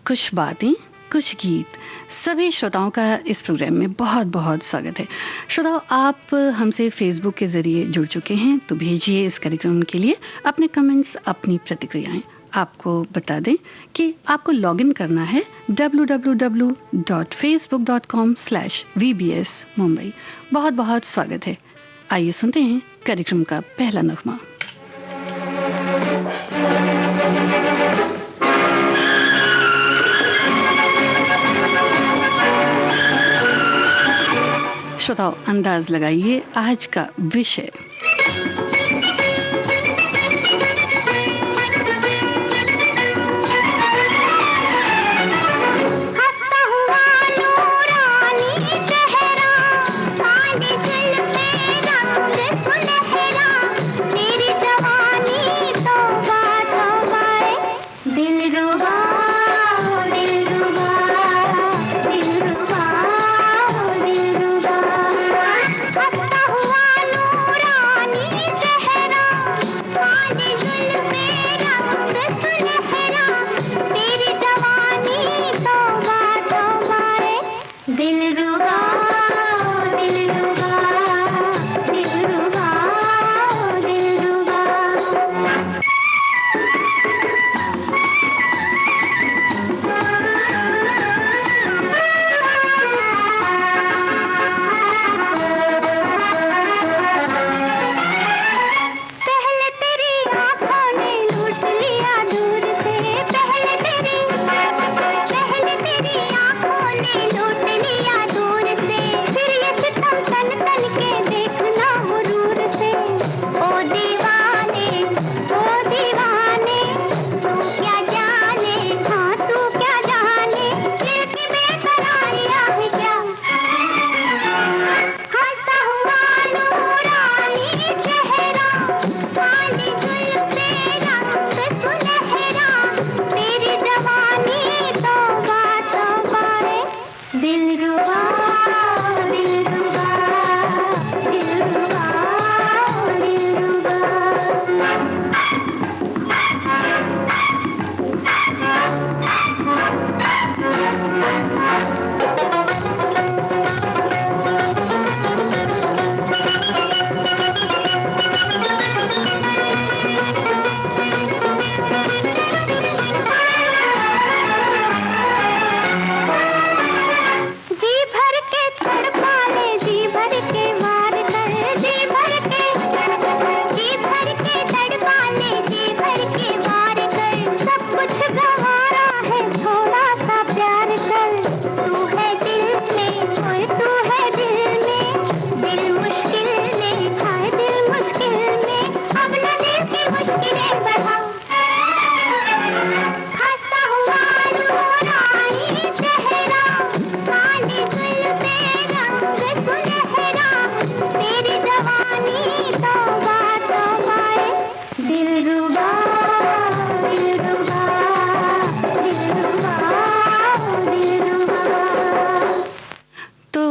कुछ बातें कुछ गीत। सभी श्रोताओं का इस प्रोग्राम में बहुत बहुत स्वागत है। श्रोताओं, आप हमसे फेसबुक के ज़रिए जुड़ चुके हैं तो भेजिए इस कार्यक्रम के लिए अपने कमेंट्स, अपनी प्रतिक्रियाएं। आपको बता दें कि आपको लॉगिन करना है www.facebook.com/VBS मुंबई। बहुत बहुत स्वागत है। आइए सुनते हैं कार्यक्रम का पहला नगमा। श्रोताओं, अंदाज लगाइए आज का विषय।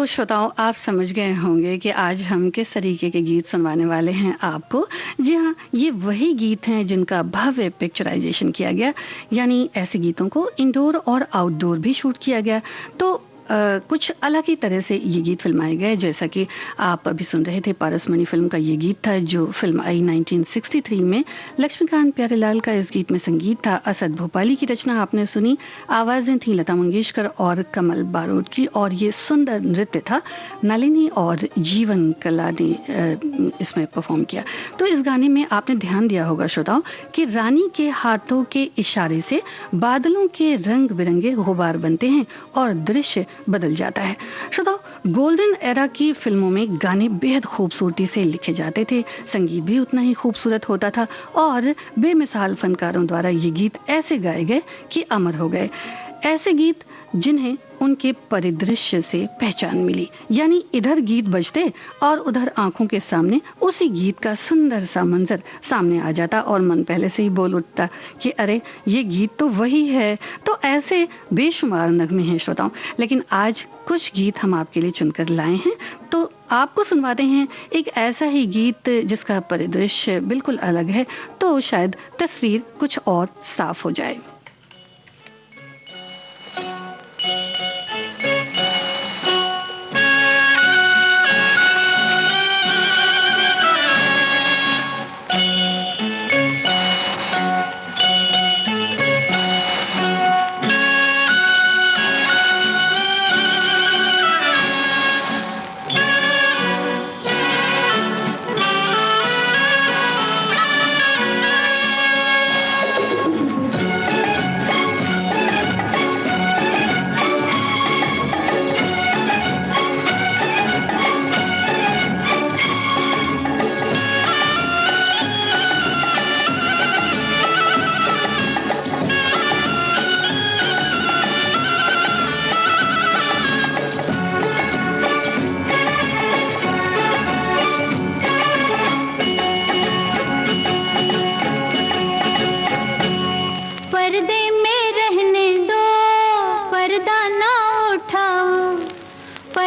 श्रोताओं, आप समझ गए होंगे कि आज हम किस तरीके के गीत सुनवाने वाले हैं आपको। जी हाँ, ये वही गीत हैं जिनका भव्य पिक्चराइजेशन किया गया, यानी ऐसे गीतों को इंडोर और आउटडोर भी शूट किया गया। तो कुछ अलग ही तरह से ये गीत फिल्माए गए। जैसा कि आप अभी सुन रहे थे, पारसमणि फिल्म का ये गीत था जो फिल्म आई 1963 में। लक्ष्मीकांत प्यारेलाल का इस गीत में संगीत था। असद भोपाली की रचना आपने सुनी। आवाज़ें थी लता मंगेशकर और कमल बारोट की, और ये सुंदर नृत्य था नलिनी और जीवन कला ने इसमें परफॉर्म किया। तो इस गाने में आपने ध्यान दिया होगा श्रोताओं कि रानी के हाथों के इशारे से बादलों के रंग बिरंगे गुबार बनते हैं और दृश्य बदल जाता है। श्रोताओ, गोल्डन एरा की फिल्मों में गाने बेहद खूबसूरती से लिखे जाते थे, संगीत भी उतना ही खूबसूरत होता था, और बेमिसाल फनकारों द्वारा ये गीत ऐसे गाए गए कि अमर हो गए। ऐसे गीत जिन्हें उनके परिदृश्य से पहचान मिली, यानी इधर गीत बजते और उधर आंखों के सामने उसी गीत का सुंदर सा मंजर सामने आ जाता और मन पहले से ही बोल उठता कि अरे ये गीत तो वही है। तो ऐसे बेशुमार नगमे हैं श्रोताओं, लेकिन आज कुछ गीत हम आपके लिए चुनकर लाए हैं। तो आपको सुनवाते हैं एक ऐसा ही गीत जिसका परिदृश्य बिल्कुल अलग है, तो शायद तस्वीर कुछ और साफ हो जाए।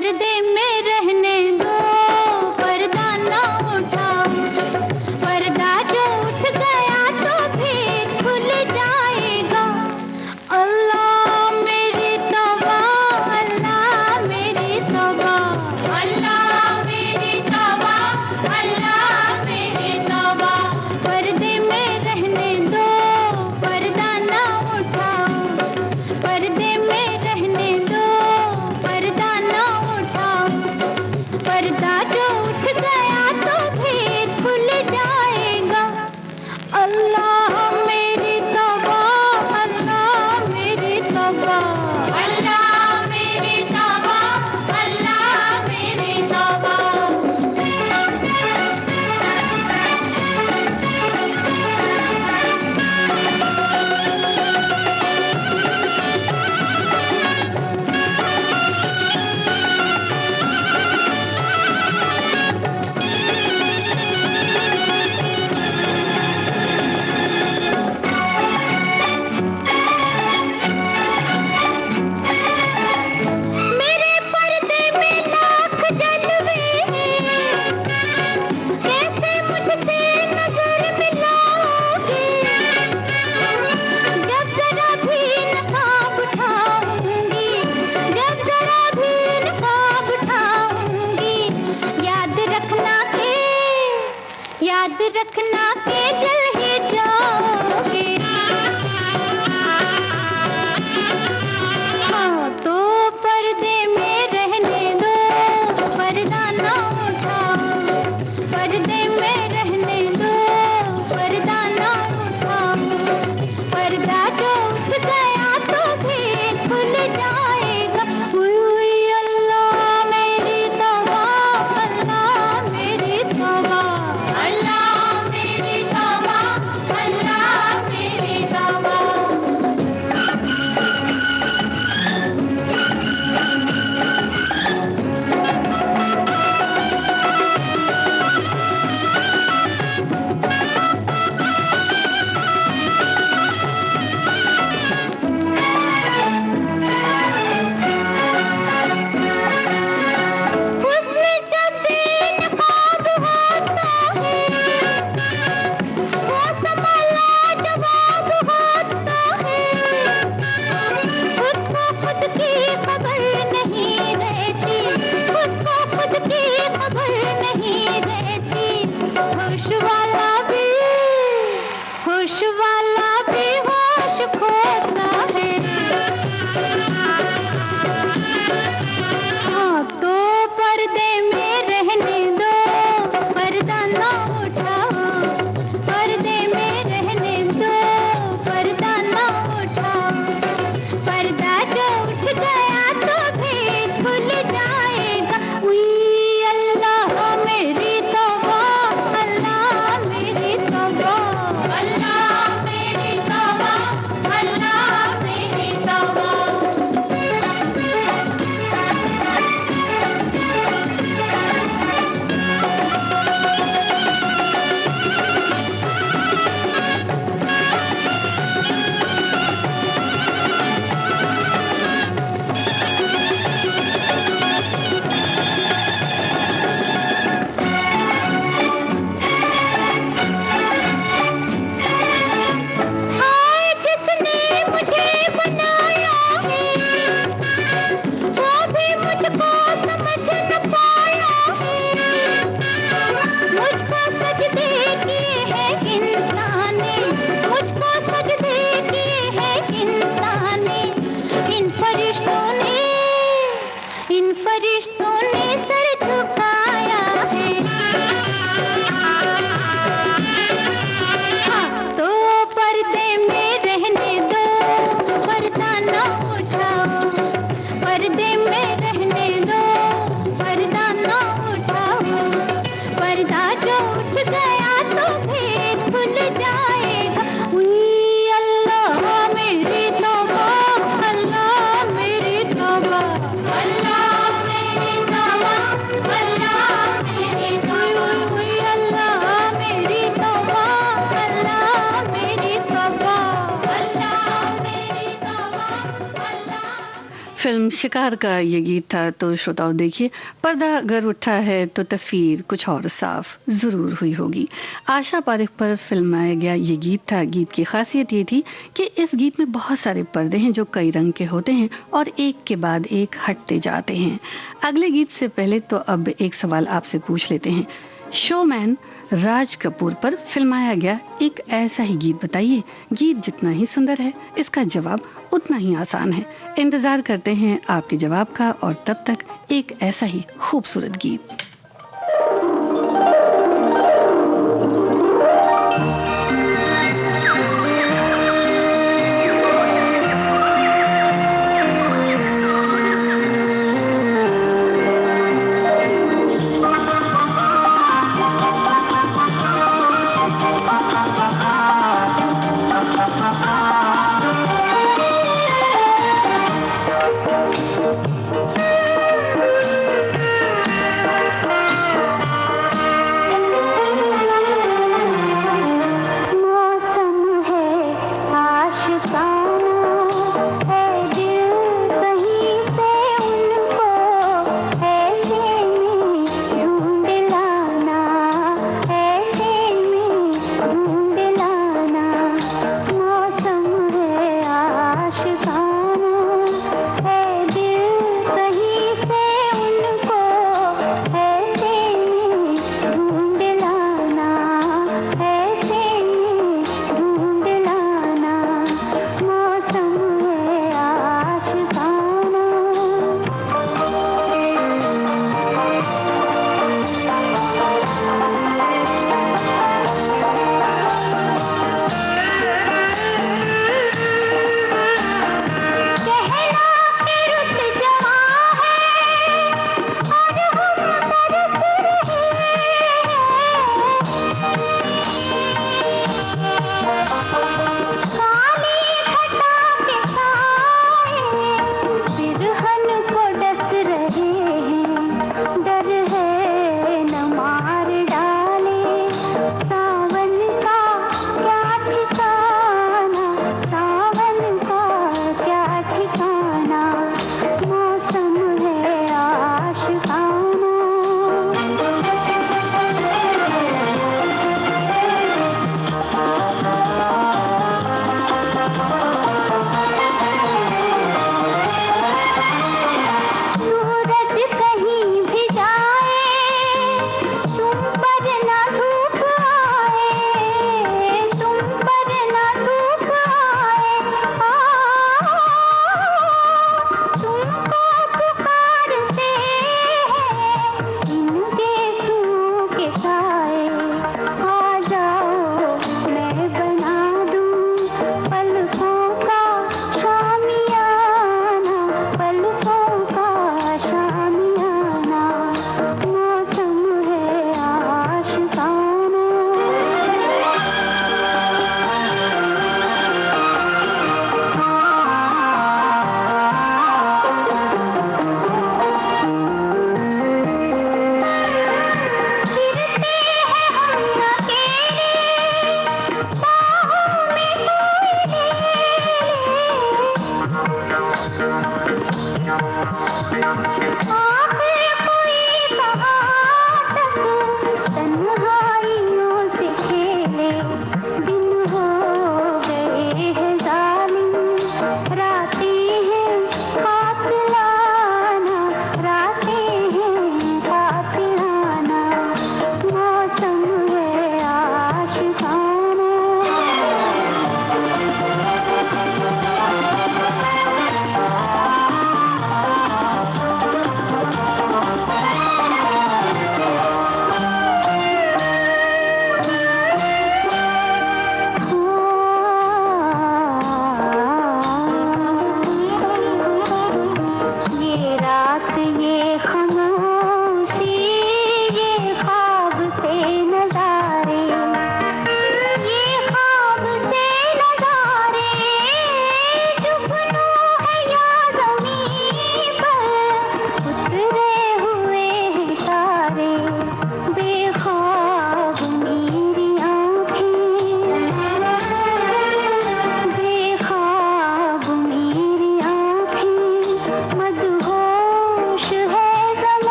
पर्दे में रहने दो, पर्दा ना उठाओ, पर्दा जो उठ गया तो फिर खुल जाएगा। अल्लाह मेरी तौबा, अल्लाह मेरी तौबा, अल्लाह मेरी तौबा, अल्लाह मेरी तौबा। पर्दे में रहने दो, पर्दा ना उठाओ, पर्दे में रहने दो, पर्दा ना उठाओ, पर्दा जो उठ गया तो फिर खुल जाएगा। अल्लाह मेरी तौबा, अल्लाह मेरी तौबा, अल्लाह मेरी तौबा, अल्लाह मेरी तौबा। मेरे पर्दे में लाख जलवे हैं, कैसे मुझसे नजर मिलाओगे? जब जरा भी नकाब उठाऊंगी, जब जरा भी नकाब उठाऊंगी, याद रखना के, याद रखना के जल ही जाओगे। हाँ तो पर्दे में रहने दो, पर्दा ना उठाओ, पर्दे में रहने दो, पर्दा ना उठाओ, पर्दा जो उठ गया तो फिर खुल जाएगा। हुई अल्लाह मेरी तौबा, अल्लाह मेरी तौबा, अल्लाह मेरी तौबा। फिल्म शिकार का ये गीत था। तो श्रोताओं देखिए, पर्दा अगर उठा है तो तस्वीर कुछ और साफ जरूर हुई होगी। आशा पारेख पर फिल्माया गया ये गीत था। गीत की खासियत ये थी कि इस गीत में बहुत सारे पर्दे हैं जो कई रंग के होते हैं और एक के बाद एक हटते जाते हैं। अगले गीत से पहले तो अब एक सवाल आपसे पूछ लेते हैं। शोमैन राज कपूर पर फिल्माया गया एक ऐसा ही गीत बताइए। गीत जितना ही सुंदर है, इसका जवाब उतना ही आसान है। इंतजार करते हैं आपके जवाब का और तब तक एक ऐसा ही खूबसूरत गीत।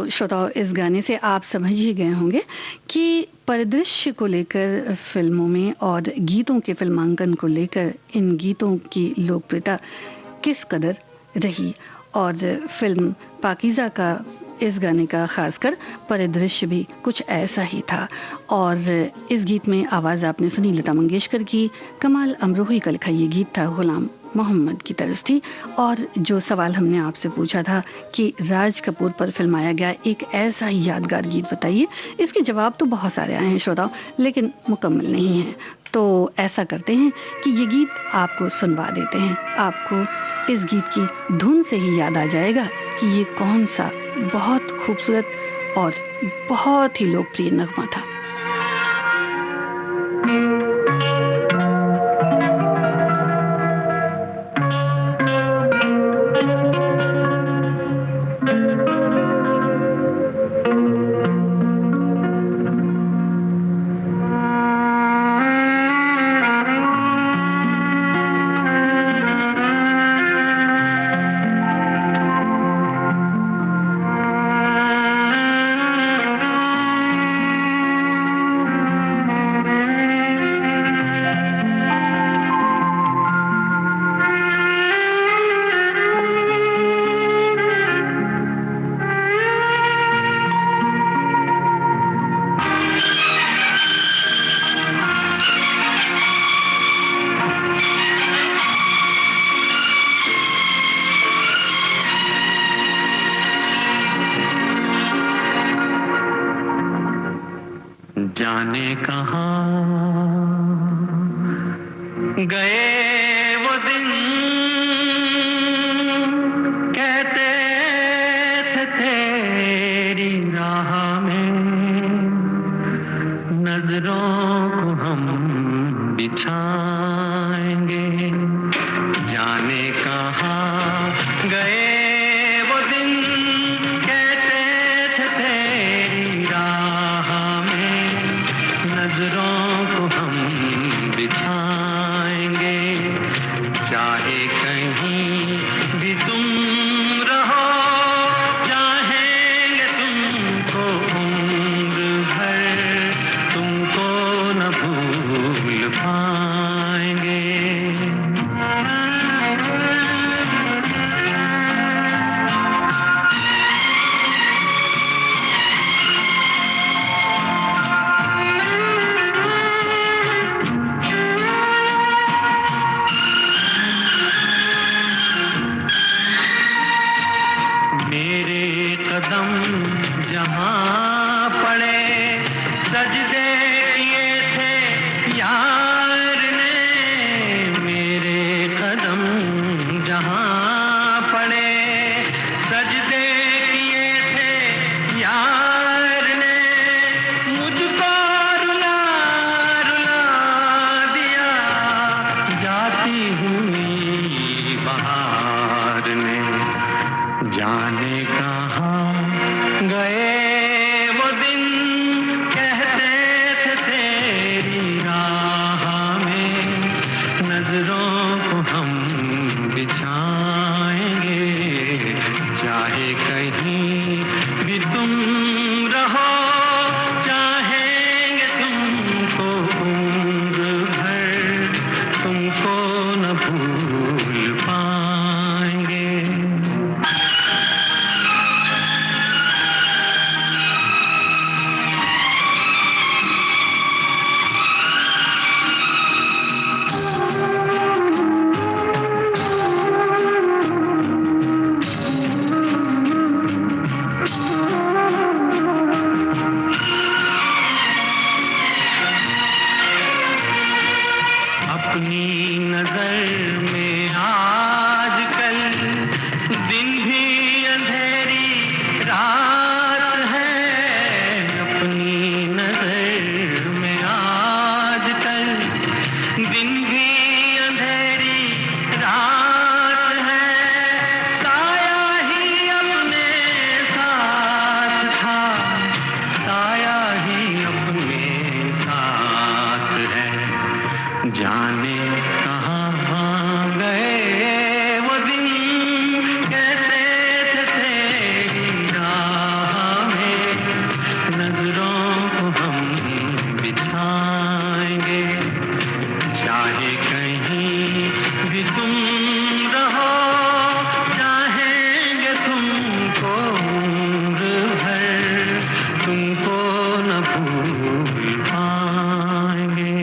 श्रोताओं, इस गाने से आप समझ ही गए होंगे कि परिदृश्य को लेकर फिल्मों में और गीतों के फिल्मांकन को लेकर इन गीतों की लोकप्रियता किस कदर रही। और फिल्म पाकीज़ा का इस गाने का खासकर परिदृश्य भी कुछ ऐसा ही था। और इस गीत में आवाज़ आपने सुनी लता मंगेशकर की, कमाल अमरोही का लिखा ये गीत था, गुलाम मोहम्मद की तरज थी। और जो सवाल हमने आपसे पूछा था कि राज कपूर पर फिल्माया गया एक ऐसा ही यादगार गीत बताइए, इसके जवाब तो बहुत सारे आए हैं श्रोताओं, लेकिन मुकम्मल नहीं है। तो ऐसा करते हैं कि ये गीत आपको सुनवा देते हैं। आपको इस गीत की धुन से ही याद आ जाएगा कि ये कौन सा बहुत खूबसूरत और बहुत ही लोकप्रिय नगमा था। जाने कहाँ गए वो दिन, कहते थे तेरी राह में नजरों को हम बिछाएंगे। जाने कहाँ गए वो दिन, कहते थे तेरी राह में नजरों को हम बिछाएंगे। चाहे कहीं भी तुम रहो, चाहेंगे तुमको उम्र भर, तुमको न भूल पाएंगे। कदम जहाँ पड़े सजदे किए थे यार ने, मेरे कदम जहाँ पड़े सजदे किए थे यार ने, मुझको रुला रुला दिया जाती हुई बहार ने। जाने कहाँ गए वो दिन, कहते थे तेरी राह में नजरों को हम बिछाएंगे। चाहे कहीं भी तुम रहो, चाहेंगे तुमको उम्र भर, तुमको न भूल पाएंगे। अपनी नजर में आजकल दिन भी अंधेरी रात है। अपनी नजर में आजकल दिन भी अंधेरी रात है। साया ही अपने साथ था, साया ही अपने साथ है। जाने कहाँ गए वो दिन, कहते थे तेरी राह तुमको न भूल पाएंगे।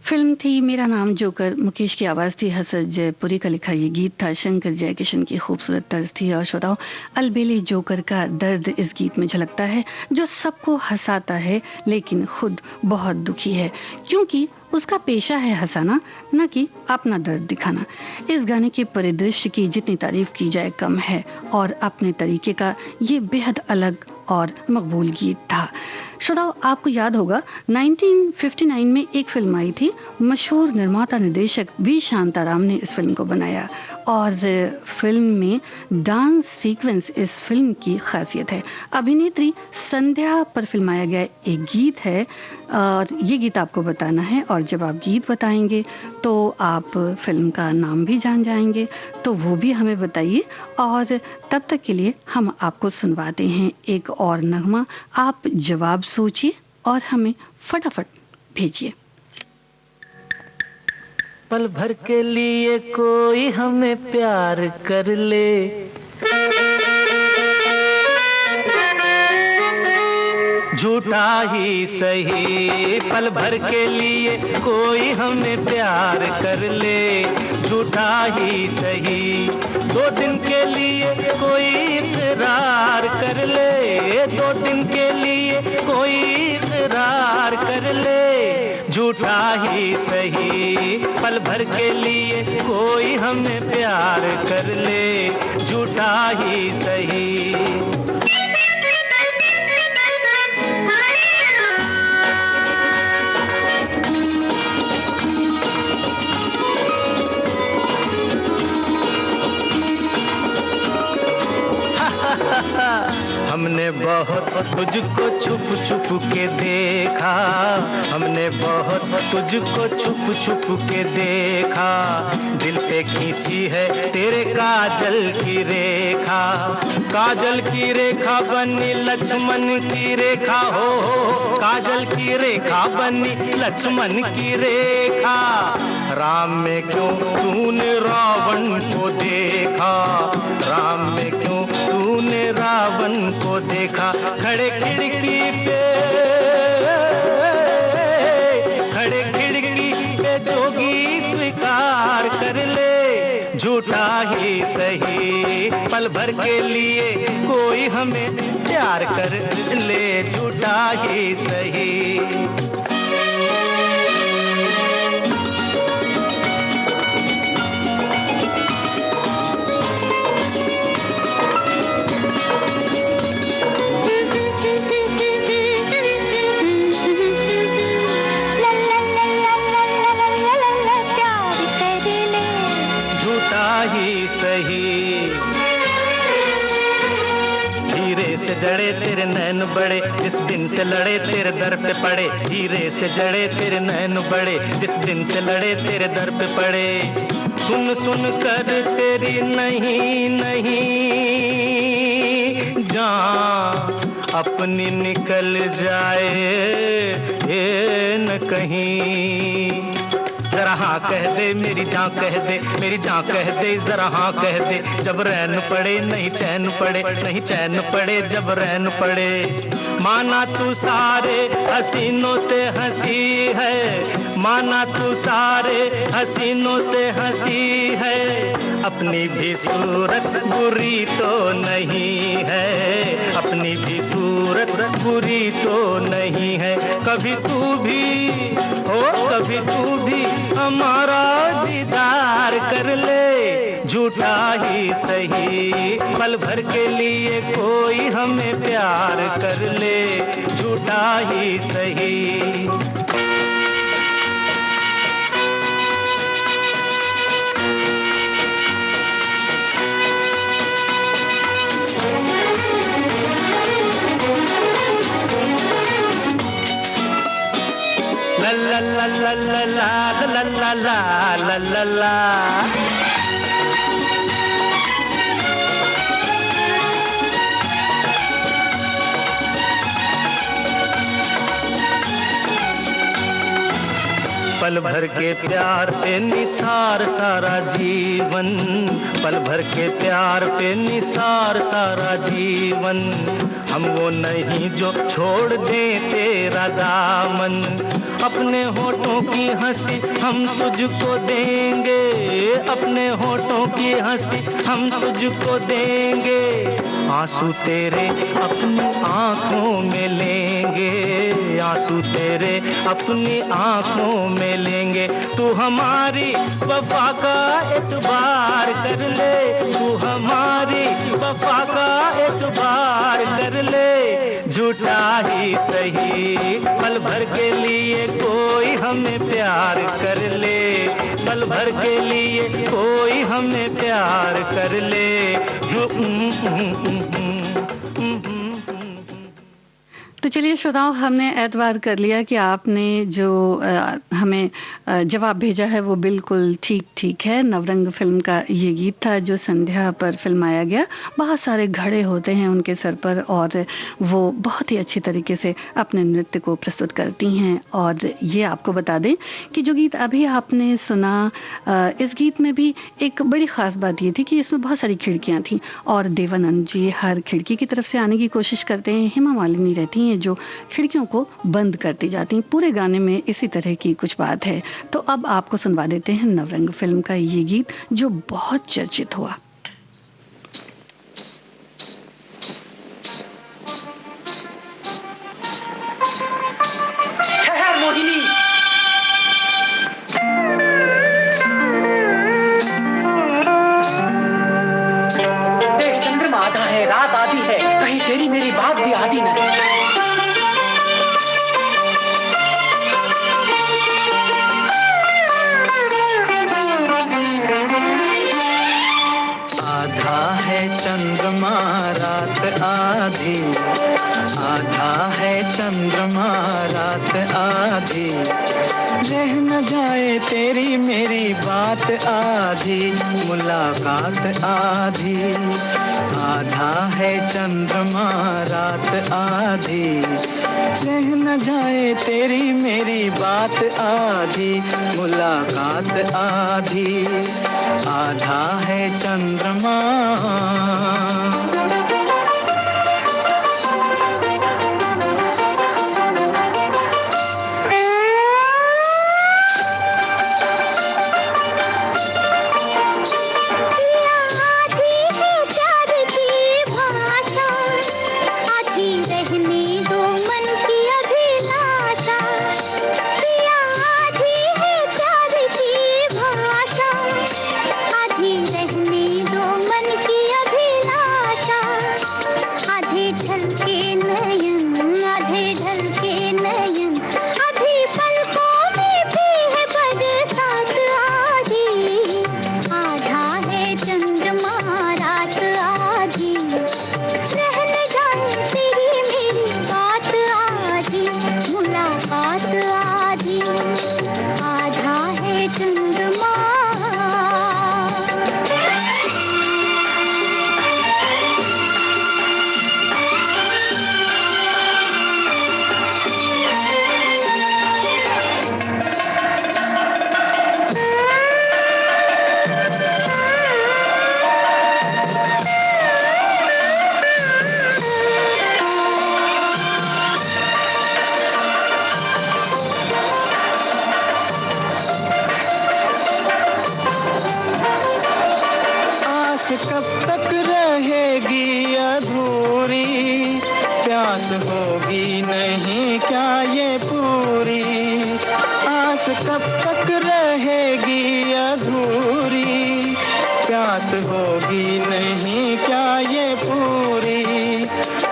फिल्म थी मेरा नाम जोकर, मुकेश की आवाज़ थी, हसरत जयपुरी का लिखा ये गीत था, शंकर जयकिशन की खूबसूरत तर्ज थी। और श्रोताओ, अलबेले जोकर का दर्द इस गीत में झलकता है, जो सबको हंसाता है लेकिन खुद बहुत दुखी है, क्योंकि उसका पेशा है हंसाना, न कि अपना दर्द दिखाना। इस गाने के परिदृश्य की जितनी तारीफ की जाए कम है, और अपने तरीके का ये बेहद अलग और मकबूल गीत था। श्रोताओ, आपको याद होगा 1959 में एक फिल्म आई थी, मशहूर निर्माता निर्देशक वी शांताराम ने इस फिल्म को बनाया, और फिल्म में डांस सीक्वेंस इस फिल्म की खासियत है। अभिनेत्री संध्या पर फिल्माया गया एक गीत है, और ये गीत आपको बताना है, और जब आप गीत बताएंगे तो आप फिल्म का नाम भी जान जाएंगे, तो वो भी हमें बताइए। और तब तक के लिए हम आपको सुनवाते हैं एक और नगमा। आप जवाब सोचिए और हमें फटाफट भेजिए। पल भर के लिए कोई हमें प्यार कर ले, झूठा ही सही। पल भर के लिए कोई हमें प्यार कर ले, झूठा ही सही। 2 दिन के लिए कोई इकरार कर ले, 2 दिन के लिए कोई इकरार कर ले, झूठा ही सही। पल भर के लिए कोई हमें प्यार कर ले, झूठा ही सही। हमने बहुत तुझको छुप छुप के देखा, हमने बहुत तुझको छुप छुप के देखा। दिल पे खींची है तेरे काजल की रेखा, काजल की रेखा बनी लक्ष्मण की रेखा, हो काजल की रेखा बनी लक्ष्मण की रेखा। राम में क्यों तूने रावण को देखा, राम में क्यों तूने रावण को देखा। खड़े खिड़की पे, खड़े खिड़की पे जोगी स्वीकार कर ले, झूठा ही सही। पल भर के लिए कोई हमें प्यार कर ले, झूठा ही सही। जड़े तेरे नैन बड़े, जिस दिन से लड़े तेरे दर पे पड़े। हीरे से जड़े तेरे नैन बड़े, जिस दिन से लड़े तेरे दर पे पड़े। सुन सुन कर तेरी नहीं नहीं जान अपनी निकल जाए ये न कहीं। जरा हाँ कह दे मेरी जान, कह दे मेरी जान, कह दे जरा हाँ कह दे। जब रैन पड़े नहीं चैन पड़े, नहीं चैन पड़े जब रैन पड़े। माना तू सारे हसीनों से हंसी है, माना तू सारे हसीनों से हंसी है। अपनी भी सूरत बुरी तो नहीं है, अपनी भी सूरत बुरी तो नहीं है। कभी तू भी हो, कभी तू भी हमारा दीदार कर ले, झूठा ही सही। पल भर के लिए कोई हमें प्यार कर ले, झूठा ही सही। La la la la la la la la la la la। पल भर के प्यार पे निसार सारा जीवन, पल भर के प्यार पे निसार सारा जीवन। हम वो नहीं जो छोड़ दे तेरा दामन, अपने होठों की हंसी हम तुझको देंगे, अपने होठों की हंसी हम तुझको देंगे। आंसू तेरे अपनी आंखों में लेंगे, आंसू तेरे अपनी आंखों में लेंगे। तू हमारी वफा का एतबार कर ले, तू हमारी वफा का एतबार कर ले। झूठा ही सही पल भर के लिए कोई हमें प्यार कर ले, पल भर के लिए कोई हमें प्यार कर ले। तो चलिए श्रोताओं, हमने एतबार कर लिया कि आपने जो हमें जवाब भेजा है वो बिल्कुल ठीक है। नवरंग फिल्म का ये गीत था जो संध्या पर फिल्माया गया। बहुत सारे घड़े होते हैं उनके सर पर और वो बहुत ही अच्छी तरीके से अपने नृत्य को प्रस्तुत करती हैं। और ये आपको बता दें कि जो गीत अभी आपने सुना, इस गीत में भी एक बड़ी ख़ास बात ये थी कि इसमें बहुत सारी खिड़कियाँ थीं और देवानंद जी हर खिड़की की तरफ से आने की कोशिश करते हैं। हेमा मालिनी रहती हैं जो खिड़कियों को बंद करती जाती हैं। पूरे गाने में इसी तरह की कुछ बात है। तो अब आपको सुनवा देते हैं नवरंग फिल्म का ये गीत जो बहुत चर्चित हुआ। ठहर मोहिनी, देख चंद्रमा आधा है, रात आधी है, कहीं तेरी मेरी बात भी आधी नहीं। आधा है चंद्रमा रात आधी, आधा है चंद्रमा रात आधी। रह न जाए तेरी मेरी बात आधी, मुलाकात आधी। आधा है चंद्रमा रात आधी, रह न जाए तेरी मेरी बात आधी, मुलाकात आधी। आधा है चंद्रमा। कब तक रहेगी अधूरी, प्यास होगी नहीं क्या ये पूरी। आस कब तक रहेगी अधूरी, प्यास होगी नहीं क्या ये पूरी।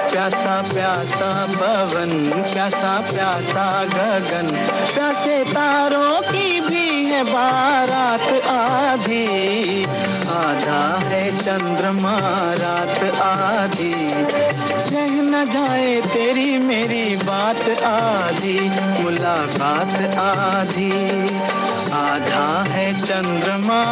प्यासा प्यासा पवन, प्यासा प्यासा गगन, प्यासे तारों की भी है बारात आधी। आधा है चंद्रमा रात आधी, रह न जाए तेरी मेरी बात आधी, मुलाकात आधी। आधा है चंद्रमा।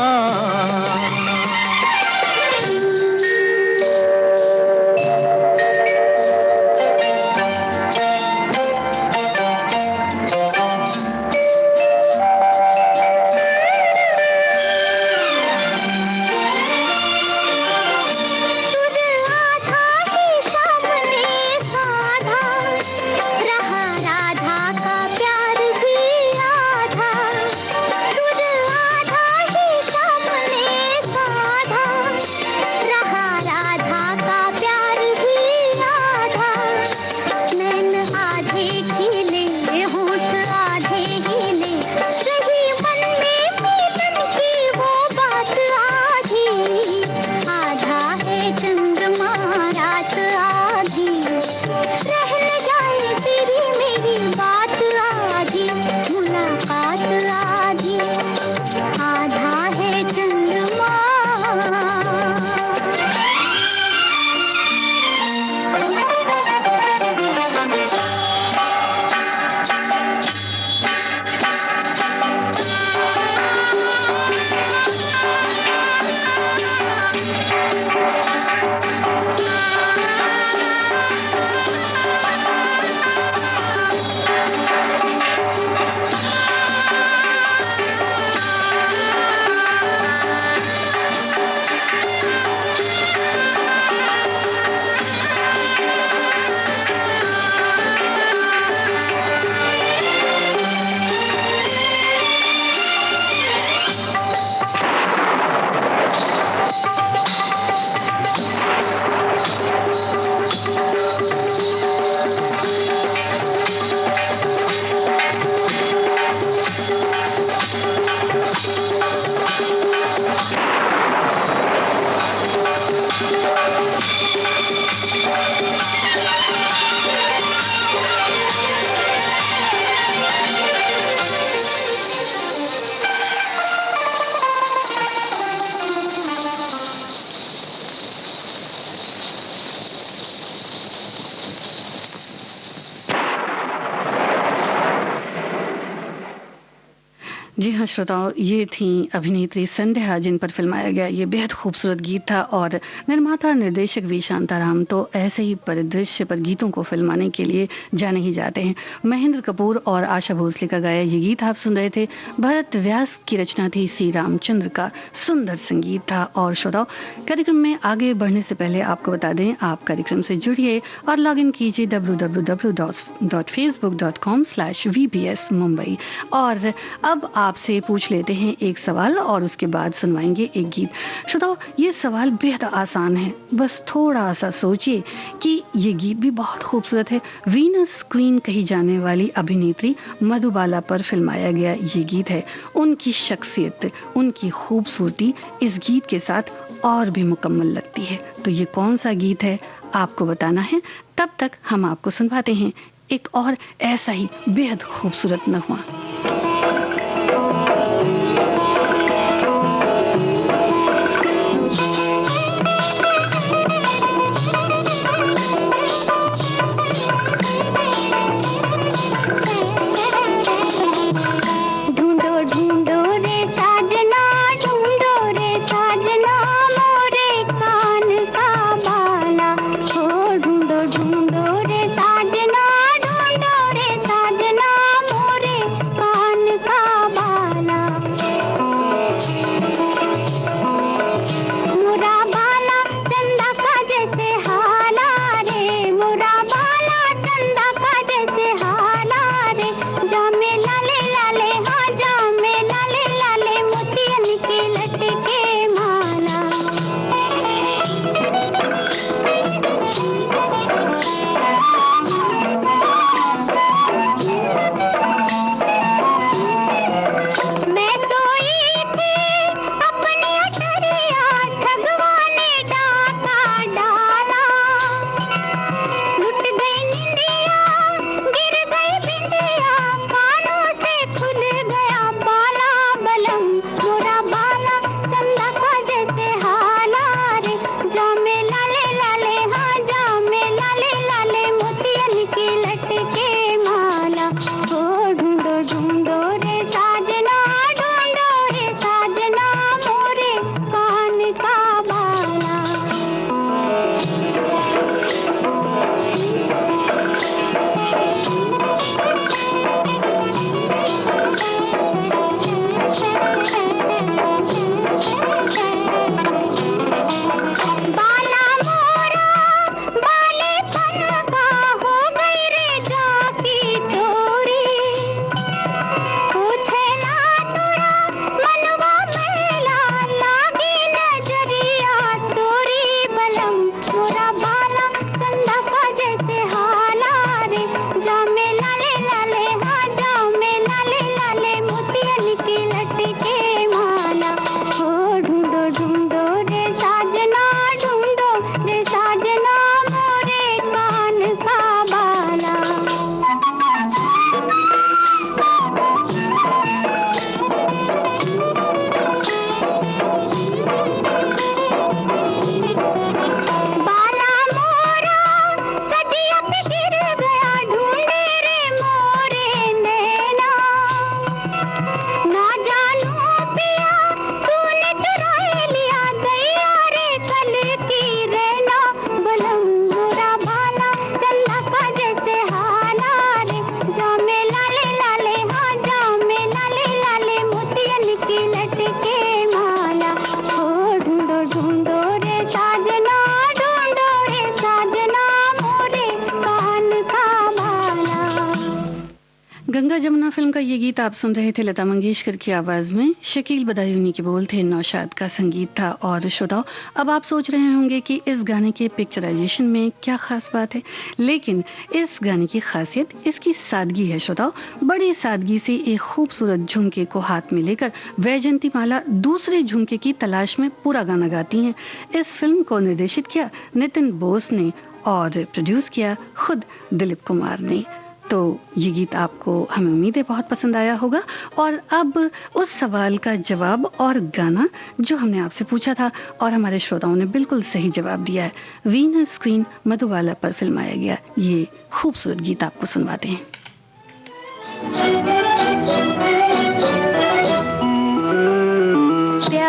जी हाँ श्रोताओं, ये थी अभिनेत्री संध्या जिन पर फिल्माया गया ये बेहद खूबसूरत गीत था। और निर्माता निर्देशक वी शांताराम तो ऐसे ही परिदृश्य पर गीतों को फिल्माने के लिए जाने ही जाते हैं। महेंद्र कपूर और आशा भोसले का गाया ये गीत आप सुन रहे थे। भरत व्यास की रचना थी, सी रामचंद्र का सुंदर संगीत था। और श्रोताओं, कार्यक्रम में आगे बढ़ने से पहले आपको बता दें, आप कार्यक्रम से जुड़िए और लॉग इन कीजिए www.facebook.com/vbs मुंबई। और अब आपसे पूछ लेते हैं एक सवाल और उसके बाद सुनवाएंगे एक गीत। श्रोताओ, ये सवाल बेहद आसान है, बस थोड़ा सा सोचिए कि ये गीत भी बहुत खूबसूरत है। वीनस क्वीन कही जाने वाली अभिनेत्री मधुबाला पर फिल्माया गया ये गीत है। उनकी शख्सियत, उनकी खूबसूरती इस गीत के साथ और भी मुकम्मल लगती है। तो ये कौन सा गीत है आपको बताना है। तब तक हम आपको सुनवाते हैं एक और ऐसा ही बेहद खूबसूरत नगमा। गंगा जमुना फिल्म का ये गीत आप सुन रहे थे लता मंगेशकर की आवाज में। शकील बदायूनी के बोल थे, नौशाद का संगीत था। और श्रोताओ, अब आप सोच रहे होंगे कि इस गाने के पिक्चराइजेशन में क्या खास बात है, लेकिन इस गाने की खासियत इसकी सादगी है। श्रोताओ, बड़ी सादगी से एक खूबसूरत झुमके को हाथ में लेकर वैजयंती माला दूसरे झुमके की तलाश में पूरा गाना गाती हैं। इस फिल्म को निर्देशित किया नितिन बोस ने और प्रोड्यूस किया खुद दिलीप कुमार ने। तो ये गीत आपको, हमें उम्मीद है, बहुत पसंद आया होगा। और अब उस सवाल का जवाब और गाना जो हमने आपसे पूछा था और हमारे श्रोताओं ने बिल्कुल सही जवाब दिया है। वीनस क्वीन मधुबाला पर फिल्माया गया ये खूबसूरत गीत आपको सुनवाते हैं।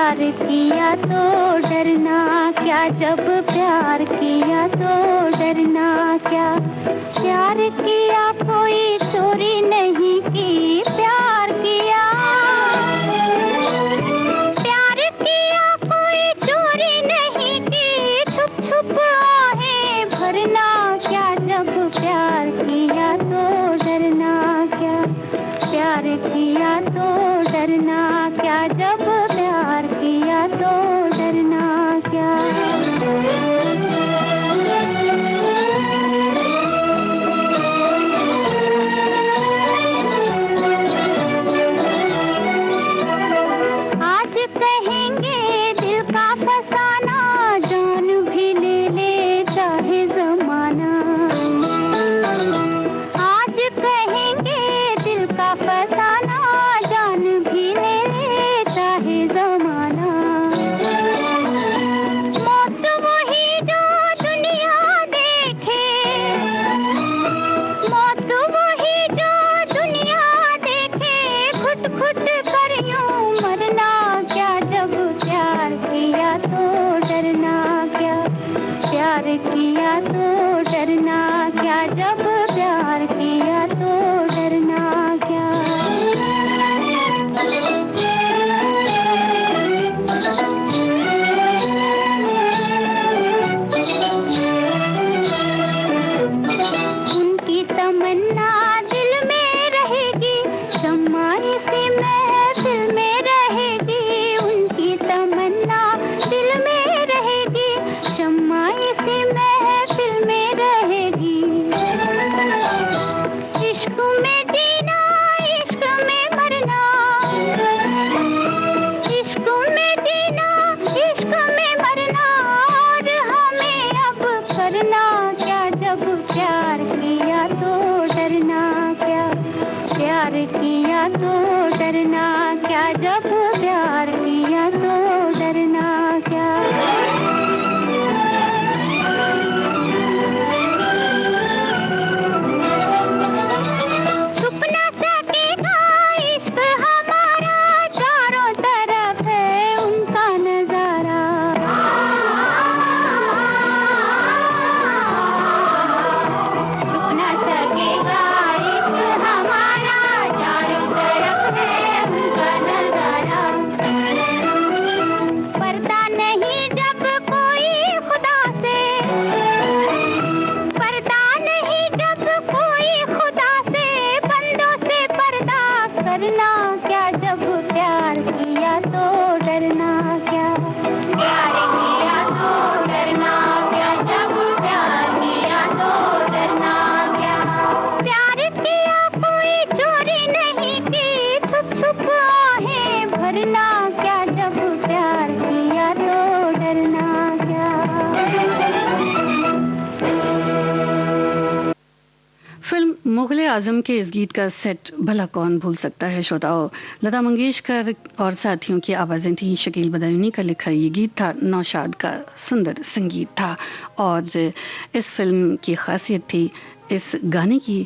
प्यार किया तो डरना क्या, जब प्यार किया तो डरना क्या। प्यार किया कोई चोरी नहीं की, प्यार किया, प्यार किया कोई चोरी नहीं की। छुप छुप आहें भरना क्या, जब प्यार किया तो डरना क्या। प्यार किया तो डरना क्या, जब प्यार किया तो डरना क्या। आज कहेंगे दिल का फसाना, जान भी ले ले चाहे जमाना। आज कहेंगे दिल का फसाना, जान भी ले ले चाहे जमाना। मौत वही जो दुनिया देखे, मौत वही जो दुनिया देखे। घुट घुट कर यूं मरना क्या, जब प्यार किया तो डरना क्या। प्यार किया तो डरना क्या, जब प्यार किया तो डरना क्या। उनकी तमन्ना दिल में रहेगी, शम्मा इसी महफिल में रहेगी। उनकी तमन्ना दिल में रहेगी, शम्मा इसी महफिल में रहेगी। इश्क में जीना, इश्क में मरना, इश्क में जीना, इश्क में मरना। और हमें अब करना क्या, जब प्यार किया तो डरना क्या। प्यार किया तो डरना क्या, जब प्यार किया तो डरना क्या। छुप न सकेगा इश्क हमारा, चारों तरफ है उनका नजारा। छुप न सकेगा इश्क हमारा, चारों तरफ है उनका नजारा। पर्दा नहीं जब कोई खुदा से, पर्दा नहीं जब कोई खुदा से। बंदों से पर्दा करना क्या, जब प्यार किया तो डरना क्या। प्यार किया तो डरना क्या, जब प्यार किया तो डरना क्या। प्यार किया कोई चोरी नहीं की, छुप छुप आहें भरना क्या, जब प्यार किया तो डरना क्या। फिल्म मुगल आजम के इस गीत का सेट भला कौन भूल सकता है श्रोताओं। लता मंगेशकर और साथियों की आवाज़ें थी, शकील बदायूनी का लिखा ये गीत था, नौशाद का सुंदर संगीत था। और इस फिल्म की खासियत थी, इस गाने की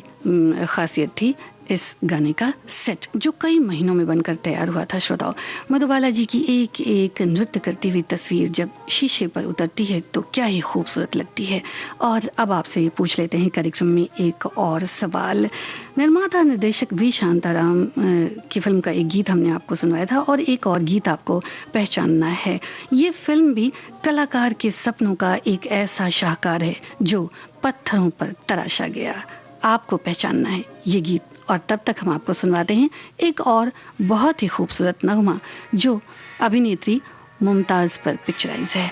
खासियत थी इस गाने का सेट, जो कई महीनों में बनकर तैयार हुआ था श्रोताओ। मधुबाला जी की एक एक नृत्य करती हुई तस्वीर जब शीशे पर उतरती है तो क्या ही खूबसूरत लगती है। और अब आपसे पूछ लेते हैं कार्यक्रम में एक और सवाल। निर्माता निर्देशक वी शांताराम की फिल्म का एक गीत हमने आपको सुनवाया था और एक और गीत आपको पहचानना है। ये फिल्म भी कलाकार के सपनों का एक ऐसा शाहकार है जो पत्थरों पर तराशा गया। आपको पहचानना है ये गीत, और तब तक हम आपको सुनवाते हैं एक और बहुत ही खूबसूरत नगमा जो अभिनेत्री मुमताज पर पिक्चराइज है।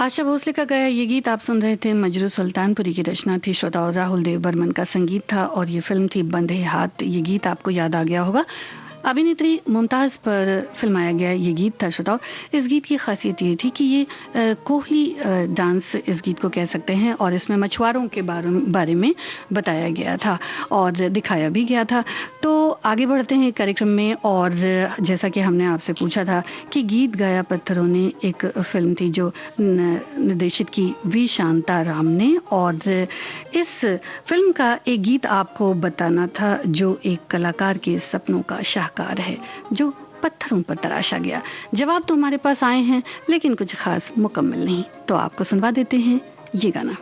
आशा भोसले का गाया ये गीत आप सुन रहे थे। मजरू सुल्तानपुरी की रचना थी श्रोता, और राहुल देव बर्मन का संगीत था, और ये फिल्म थी बंधे हाथ। ये गीत आपको याद आ गया होगा, अभिनेत्री मुमताज़ पर फिल्माया गया ये गीत था श्रोताओ। इस गीत की खासियत ये थी कि ये कोहली डांस इस गीत को कह सकते हैं, और इसमें मछुआरों के बारे में बताया गया था और दिखाया भी गया था। तो आगे बढ़ते हैं कार्यक्रम में, और जैसा कि हमने आपसे पूछा था कि गीत गाया पत्थरों ने एक फिल्म थी जो निर्देशित की वी शांता राम ने, और इस फिल्म का एक गीत आपको बताना था जो एक कलाकार के सपनों का शाहकार है, जो पत्थरों पर तराशा गया। जवाब तो हमारे पास आए हैं, लेकिन कुछ खास मुकम्मल नहीं, तो आपको सुनवा देते हैं ये गाना।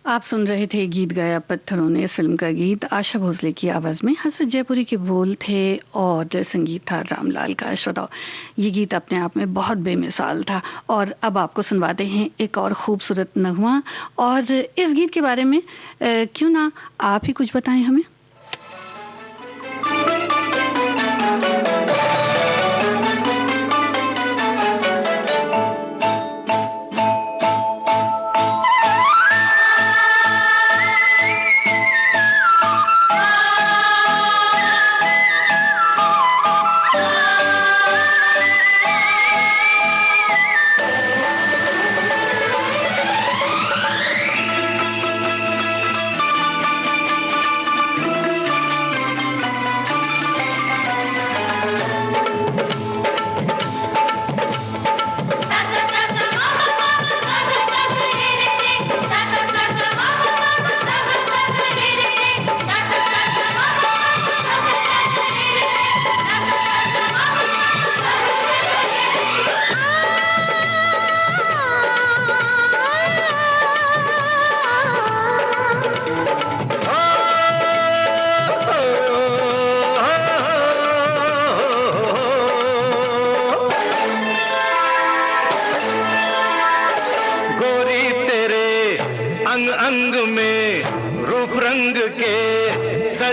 आप सुन रहे थे गीत गाया पत्थरों ने, इस फिल्म का गीत आशा भोसले की आवाज़ में, हसरत जयपुरी के बोल थे और संगीत था रामलाल का। श्रोताओ, ये गीत अपने आप में बहुत बेमिसाल था, और अब आपको सुनवाते हैं एक और खूबसूरत नगमा। और इस गीत के बारे में क्यों ना आप ही कुछ बताएं हमें।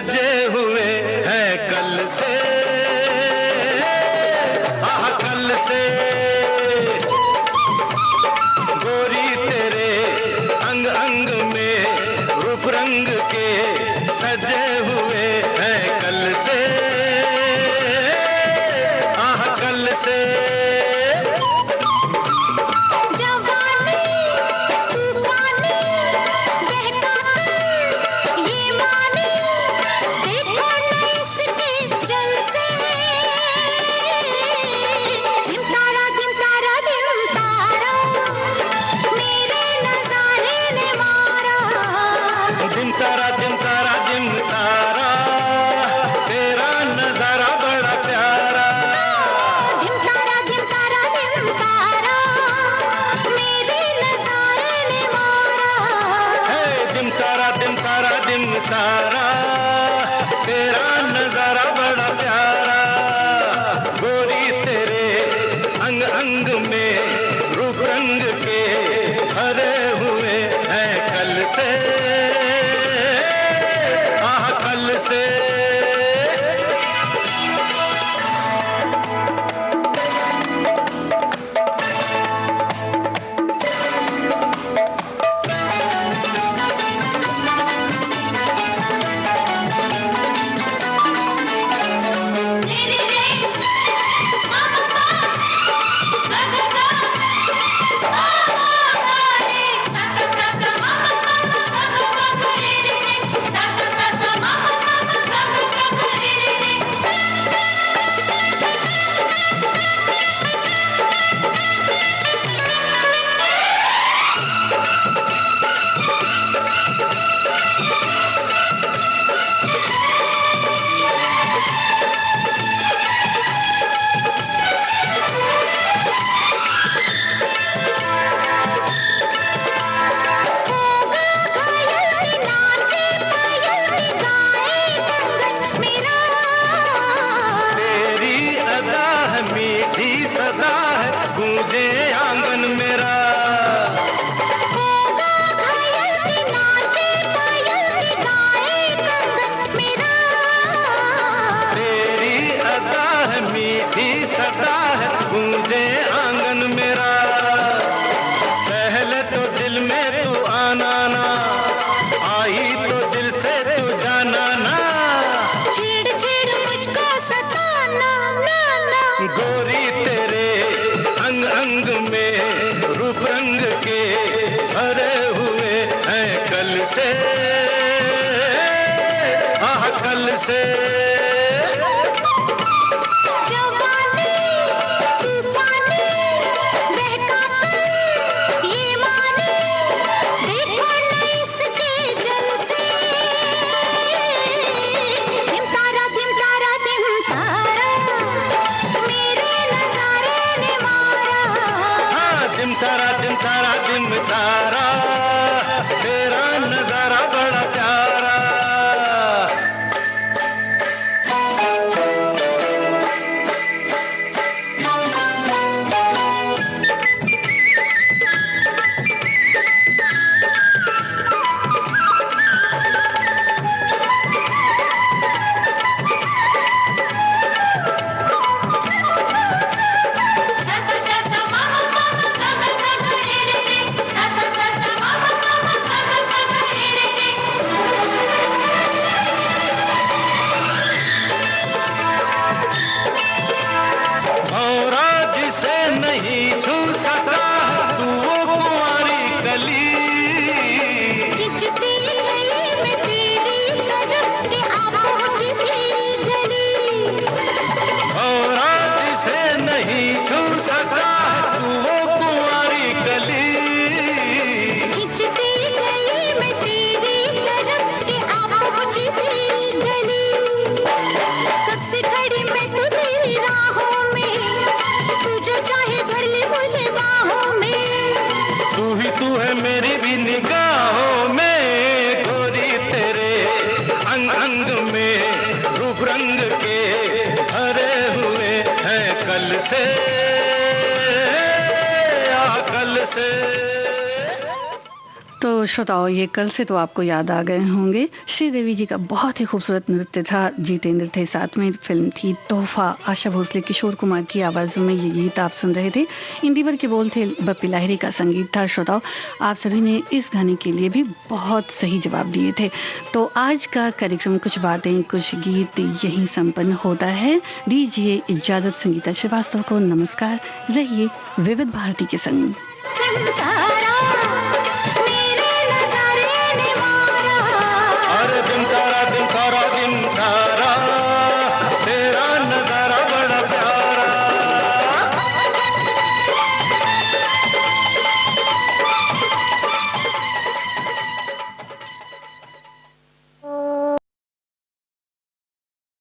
सजे हुए हैं कल से, आह कल से। गोरी तेरे अंग अंग में रूप रंग के सजे हुए हैं कल से, आह कल से। सारा तेरा नजारा बड़ा प्यारा, गोरी तेरे अंग अंग में रूप रंग के भरे हुए हैं कल से, आह कल से। गूंजे आंगन मेरा, तेरी अदा है मीठी सदा है गूंजे आंगन मेरा। पहले तो दिल में तू आना ना, आई तो दिल से तू जाना ना, छेड़ छेड़ मुझको सताना ना ना। गोरी तेरे अंग अंग में रूप रंग के भरे हुए हैं कल से, आह कल से। दिन तारा तेरा नजारा बड़ा प्यारा। तो श्रोताओं, ये कल से तो आपको याद आ गए होंगे, श्रीदेवी जी का बहुत ही खूबसूरत नृत्य था, जितेंद्र थे साथ में, फिल्म थी तोहफा, आशा भोसले, किशोर कुमार की आवाज़ों में ये गीत आप सुन रहे थे। इंदिवर के बोल थे, बप्पी लाहिरी का संगीत था। श्रोताओं, आप सभी ने इस गाने के लिए भी बहुत सही जवाब दिए थे। तो आज का कार्यक्रम कुछ बातें कुछ गीत यहीं संपन्न होता है। दीजिए इजाज़त संगीता श्रीवास्तव को। नमस्कार, रहिए विविध भारती के संग।